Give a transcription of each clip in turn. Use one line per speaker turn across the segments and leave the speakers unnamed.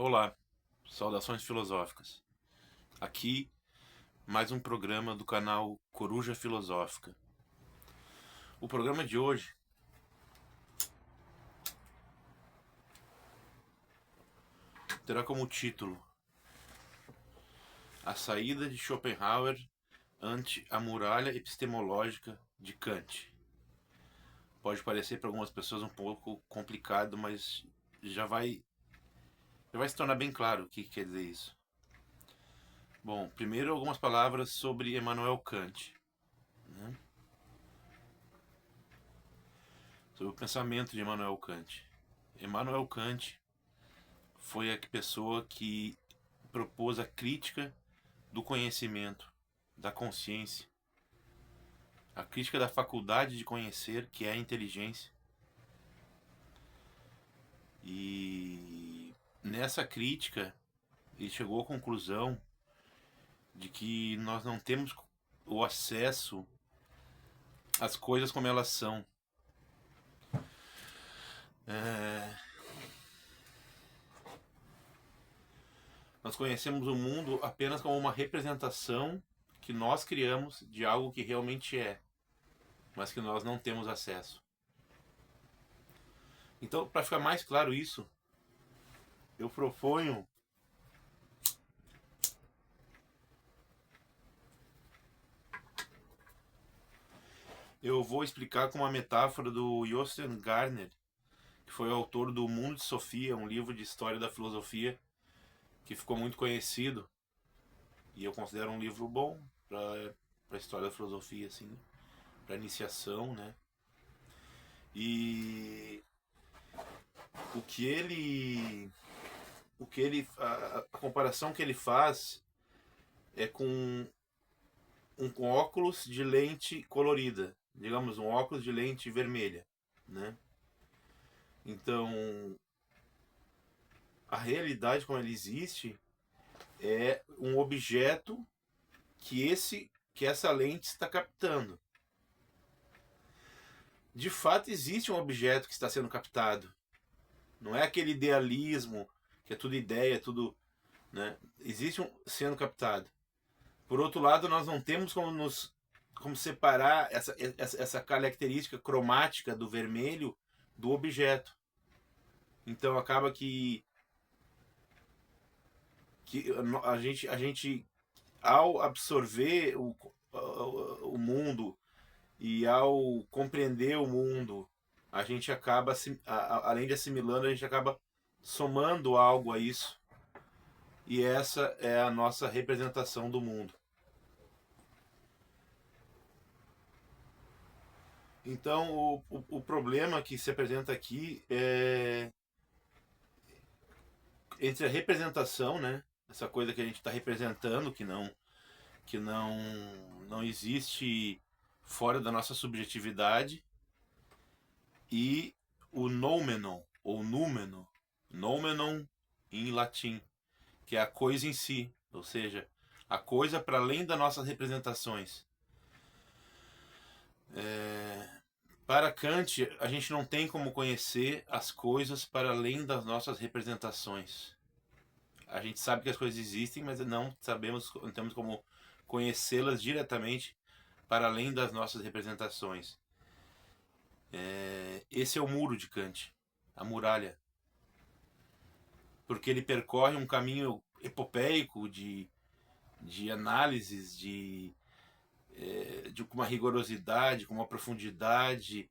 Olá, saudações filosóficas. Aqui mais um programa do canal Coruja Filosófica. O programa de hoje terá como título A saída de Schopenhauer ante a muralha epistemológica de Kant. Pode parecer para algumas pessoas um pouco complicado, mas já vai se tornar bem claro o que quer dizer isso. Bom, primeiro algumas palavras sobre Immanuel Kant, né? Sobre o pensamento de Immanuel Kant. Immanuel Kant foi a pessoa que propôs a crítica do conhecimento, da consciência, a crítica da faculdade de conhecer, que é a inteligência. E nessa crítica, ele chegou à conclusão de que nós não temos o acesso às coisas como elas são. Nós conhecemos o mundo apenas como uma representação que nós criamos de algo que realmente é, mas que nós não temos acesso. Então, para ficar mais claro isso, eu proponho eu vou explicar com uma metáfora do Jostein Garner, que foi o autor do Mundo de Sofia, um livro de história da filosofia que ficou muito conhecido e eu considero um livro bom para a história da filosofia, assim, para iniciação, né? E o que a comparação que ele faz é com um óculos de lente colorida, digamos um óculos de lente vermelha, né? Então, a realidade como ela existe é um objeto que essa lente está captando. De fato, existe um objeto que está sendo captado. Não é aquele idealismo que é tudo ideia, tudo, né? Existe um sendo captado. Por outro lado, nós não temos como separar essa característica cromática do vermelho do objeto. Então acaba que a gente ao absorver o mundo e ao compreender o mundo, a gente acaba, além de assimilando, a gente acaba somando algo a isso. E essa é a nossa representação do mundo. Então, o problema que se apresenta aqui é entre a representação, né? Essa coisa que a gente está representando, que não existe fora da nossa subjetividade, e o noumenon, ou númeno, noumenon em latim, que é a coisa em si, ou seja, a coisa para além das nossas representações. Para Kant, a gente não tem como conhecer as coisas para além das nossas representações. A gente sabe que as coisas existem, mas não temos como conhecê-las diretamente para além das nossas representações. Esse é o muro de Kant, a muralha. Porque ele percorre um caminho epopeico de análises, com uma rigorosidade, com uma profundidade,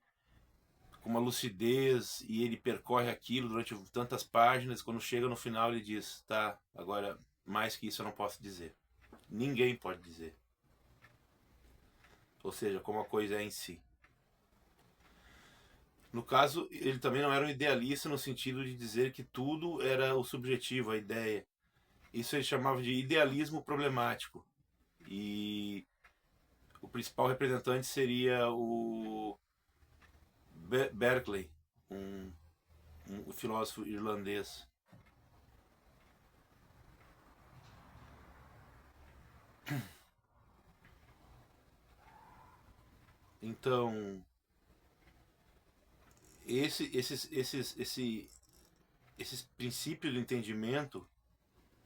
com uma lucidez, e ele percorre aquilo durante tantas páginas. Quando chega no final, ele diz: tá, agora mais que isso eu não posso dizer. Ninguém pode dizer. Ou seja, como a coisa é em si. No caso, ele também não era um idealista no sentido de dizer que tudo era o subjetivo, a ideia. Isso ele chamava de idealismo problemático. E o principal representante seria o Berkeley, um filósofo irlandês. Então, esse esses princípios do entendimento,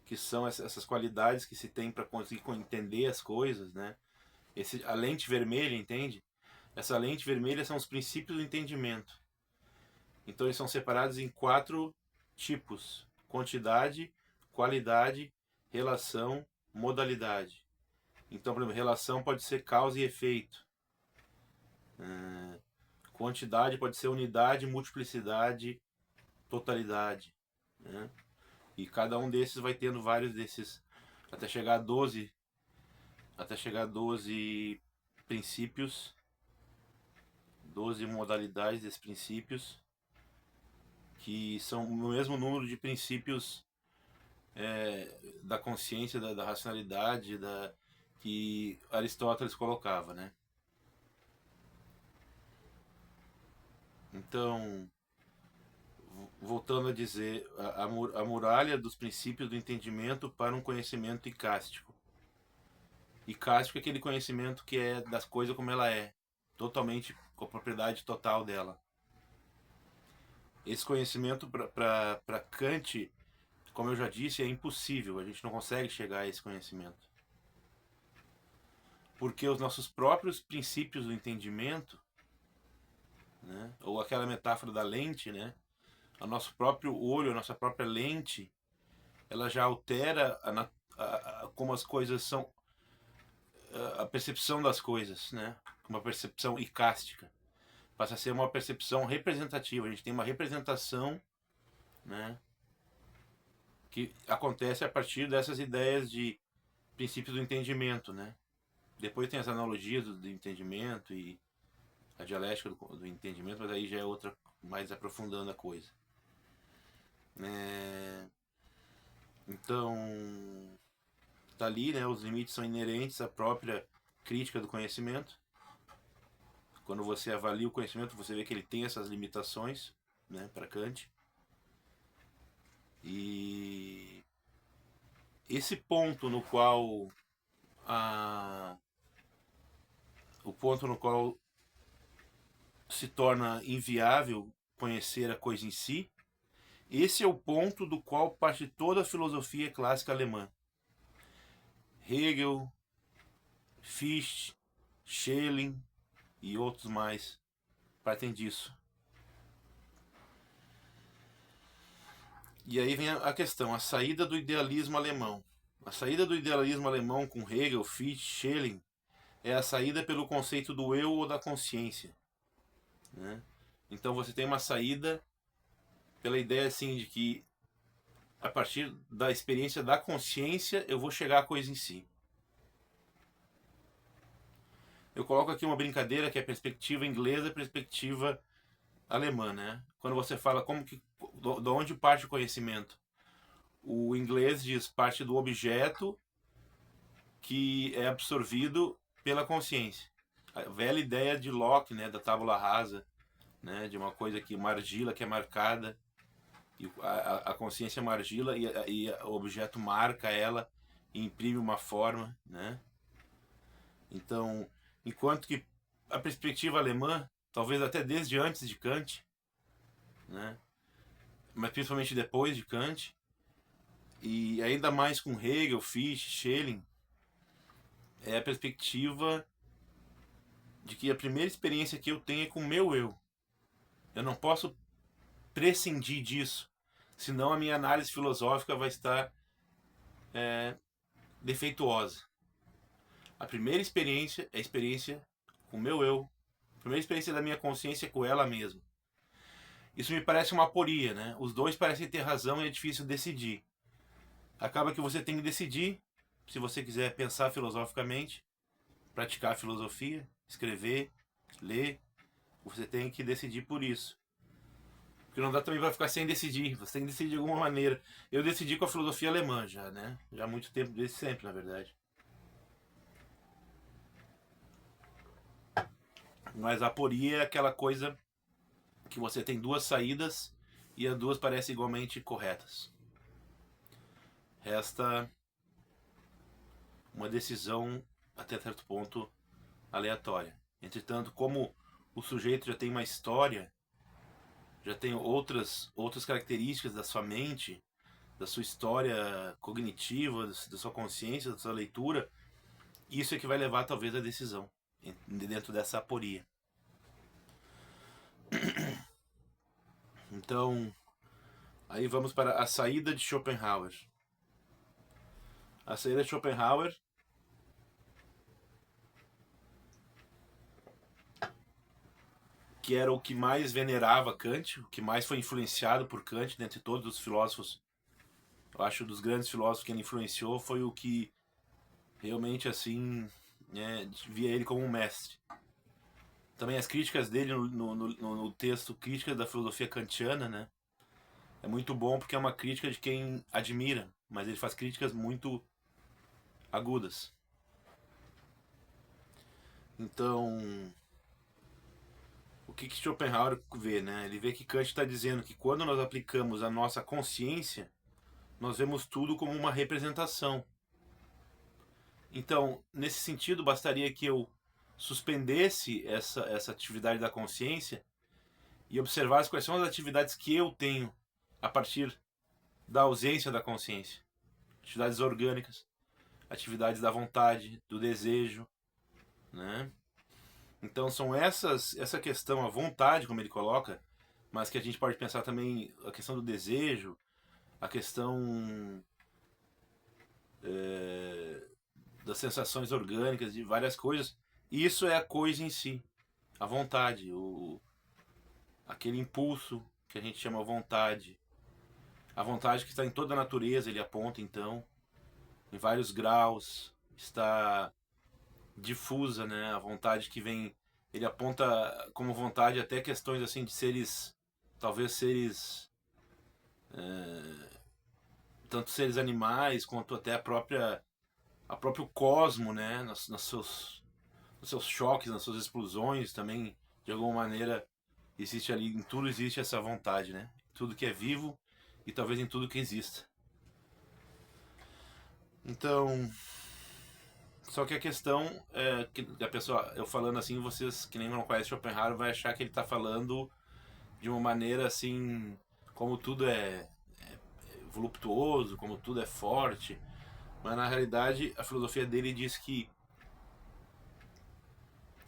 que são essas qualidades que se tem para conseguir entender as coisas, né? A lente vermelha, entende? Essa lente vermelha são os princípios do entendimento. Então eles são separados em 4 tipos: quantidade, qualidade, relação, modalidade. Então, por exemplo, relação pode ser causa e efeito. Quantidade pode ser unidade, multiplicidade, totalidade, né? E cada um desses vai tendo vários desses, até chegar a 12 princípios, 12 modalidades desses princípios, que são o mesmo número de princípios da consciência, da racionalidade, que Aristóteles colocava, né? Então, voltando a dizer, a muralha dos princípios do entendimento para um conhecimento icástico. Icástico é aquele conhecimento que é das coisas como ela é, totalmente com a propriedade total dela. Esse conhecimento para Kant, como eu já disse, é impossível, a gente não consegue chegar a esse conhecimento. Porque os nossos próprios princípios do entendimento, né, ou aquela metáfora da lente, né, o nosso próprio olho, a nossa própria lente, ela já altera como as coisas são, a percepção das coisas, né, uma percepção icástica. Passa a ser uma percepção representativa. A gente tem uma representação, né, que acontece a partir dessas ideias de princípios do entendimento, né. Depois tem as analogias do entendimento e a dialética do entendimento, mas aí já é outra, mais aprofundando a coisa. Então, tá ali, né, os limites são inerentes à própria crítica do conhecimento. Quando você avalia o conhecimento, você vê que ele tem essas limitações, né, para Kant. E esse ponto no qual se torna inviável conhecer a coisa em si, esse é o ponto do qual parte toda a filosofia clássica alemã. Hegel, Fichte, Schelling e outros mais partem disso. E aí vem a questão, a saída do idealismo alemão. A saída do idealismo alemão com Hegel, Fichte, Schelling é a saída pelo conceito do eu ou da consciência, né? Então você tem uma saída pela ideia assim de que a partir da experiência da consciência eu vou chegar à coisa em si. Eu coloco aqui uma brincadeira que é a perspectiva inglesa e a perspectiva alemã, né? Quando você fala de onde parte o conhecimento, o inglês diz parte do objeto que é absorvido pela consciência. A velha ideia de Locke, né, da tábula rasa, né, de uma coisa que uma argila que é marcada, e a consciência é uma argila e o objeto marca ela e imprime uma forma, né? Então, enquanto que a perspectiva alemã, talvez até desde antes de Kant, né, mas principalmente depois de Kant, e ainda mais com Hegel, Fichte, Schelling, é a perspectiva de que a primeira experiência que eu tenho é com o meu eu. Eu não posso prescindir disso, senão a minha análise filosófica vai estar defeituosa. A primeira experiência é a experiência com o meu eu. A primeira experiência da minha consciência é com ela mesma. Isso me parece uma aporia, né? Os dois parecem ter razão e é difícil decidir. Acaba que você tem que decidir, se você quiser pensar filosoficamente, praticar a filosofia, escrever, ler, você tem que decidir por isso. Porque não dá também para ficar sem decidir, você tem que decidir de alguma maneira. Eu decidi com a filosofia alemã já, né? Já há muito tempo, desde sempre, na verdade. Mas a aporia é aquela coisa que você tem duas saídas e as duas parecem igualmente corretas. Resta uma decisão até certo ponto aleatória. Entretanto, como o sujeito já tem uma história, já tem outras características da sua mente, da sua história cognitiva, da sua consciência, da sua leitura. Isso é que vai levar talvez à decisão dentro dessa aporia. Então, aí vamos para a saída de Schopenhauer. A saída de Schopenhauer que era o que mais venerava Kant, o que mais foi influenciado por Kant dentre todos os filósofos. Eu acho dos grandes filósofos que ele influenciou foi o que realmente assim, né, via ele como um mestre. Também as críticas dele no texto Crítica da Filosofia Kantiana, né? É muito bom porque é uma crítica de quem admira, mas ele faz críticas muito agudas. Então, o que Schopenhauer vê, né? Ele vê que Kant está dizendo que quando nós aplicamos a nossa consciência, nós vemos tudo como uma representação. Então, nesse sentido, bastaria que eu suspendesse essa atividade da consciência e observasse quais são as atividades que eu tenho a partir da ausência da consciência. Atividades orgânicas, atividades da vontade, do desejo, né? Então são essa questão, a vontade, como ele coloca, mas que a gente pode pensar também a questão do desejo, a questão das sensações orgânicas, de várias coisas. Isso é a coisa em si, a vontade, aquele impulso que a gente chama vontade. A vontade que está em toda a natureza, ele aponta então, em vários graus, está difusa, né? A vontade que vem, ele aponta como vontade até questões assim de seres, talvez seres, tanto seres animais quanto até a próprio cosmo, né? Nos seus choques, nas suas explosões também, de alguma maneira existe ali, em tudo existe essa vontade, né? Tudo que é vivo e talvez em tudo que exista. Então, só que a questão é que a pessoa, eu falando assim, vocês que nem não conhecem Schopenhauer vai achar que ele está falando de uma maneira assim, como tudo é voluptuoso, como tudo é forte, mas na realidade a filosofia dele diz que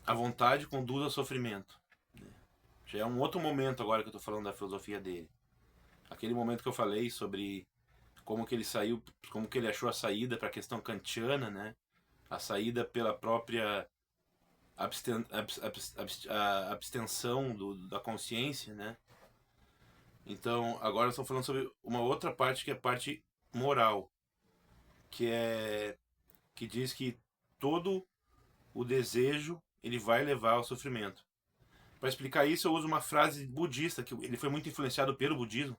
a vontade conduz ao sofrimento. Já é um outro momento agora que eu estou falando da filosofia dele. Aquele momento que eu falei sobre como que ele saiu, como que ele achou a saída para a questão kantiana, né? A saída pela própria a abstenção da consciência, né? Então, agora estamos falando sobre uma outra parte que é a parte moral, que diz que todo o desejo ele vai levar ao sofrimento. Para explicar isso, eu uso uma frase budista que ele foi muito influenciado pelo budismo,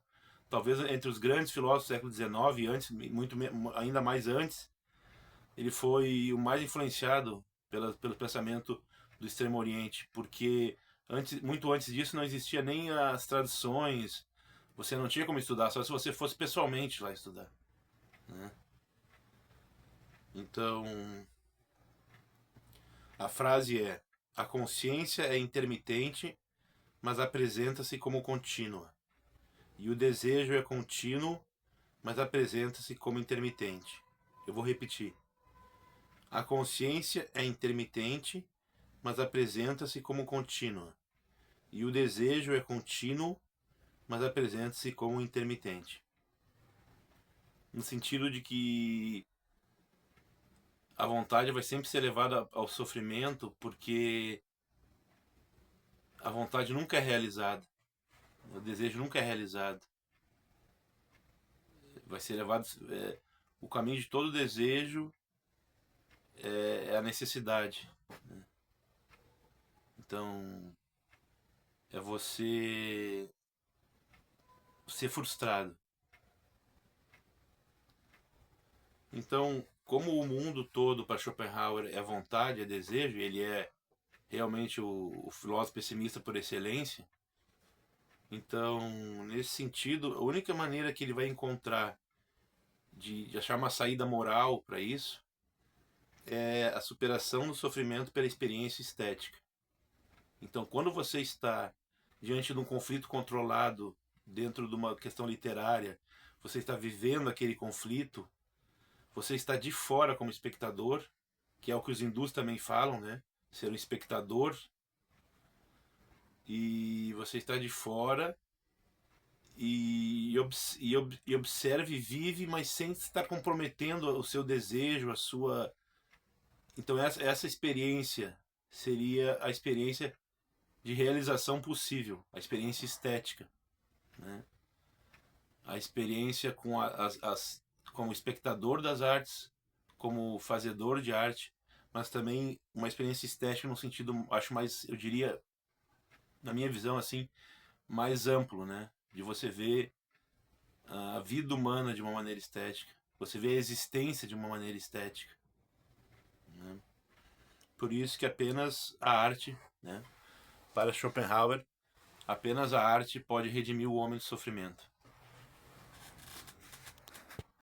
talvez entre os grandes filósofos do século XIX e antes, muito ainda mais antes, ele foi o mais influenciado pelo pensamento do Extremo Oriente, porque muito antes disso não existia nem as traduções, você não tinha como estudar, só se você fosse pessoalmente lá estudar, né? Então, a frase é: a consciência é intermitente, mas apresenta-se como contínua. E o desejo é contínuo, mas apresenta-se como intermitente. Eu vou repetir. A consciência é intermitente, mas apresenta-se como contínua. E o desejo é contínuo, mas apresenta-se como intermitente. No sentido de que a vontade vai sempre ser levada ao sofrimento, porque a vontade nunca é realizada. O desejo nunca é realizado. Vai ser levado. O caminho de todo desejo é a necessidade. Né? Então, é você ser frustrado. Então, como o mundo todo para Schopenhauer é vontade, é desejo, ele é realmente o filósofo pessimista por excelência. Então, nesse sentido, a única maneira que ele vai encontrar de achar uma saída moral para isso é a superação do sofrimento pela experiência estética. Então, quando você está diante de um conflito controlado dentro de uma questão literária, você está vivendo aquele conflito, você está de fora como espectador, que é o que os hindus também falam, né? Ser um espectador, e você está de fora e observe, vive, mas sem estar comprometendo o seu desejo, a sua. Então, essa experiência seria a experiência de realização possível, a experiência estética, né? A experiência com como espectador das artes, como fazedor de arte, mas também uma experiência estética no sentido, acho mais, eu diria, na minha visão, assim, mais amplo, né? De você ver a vida humana de uma maneira estética, você vê a existência de uma maneira estética, né? Por isso que apenas a arte, né? Para Schopenhauer, apenas a arte pode redimir o homem do sofrimento.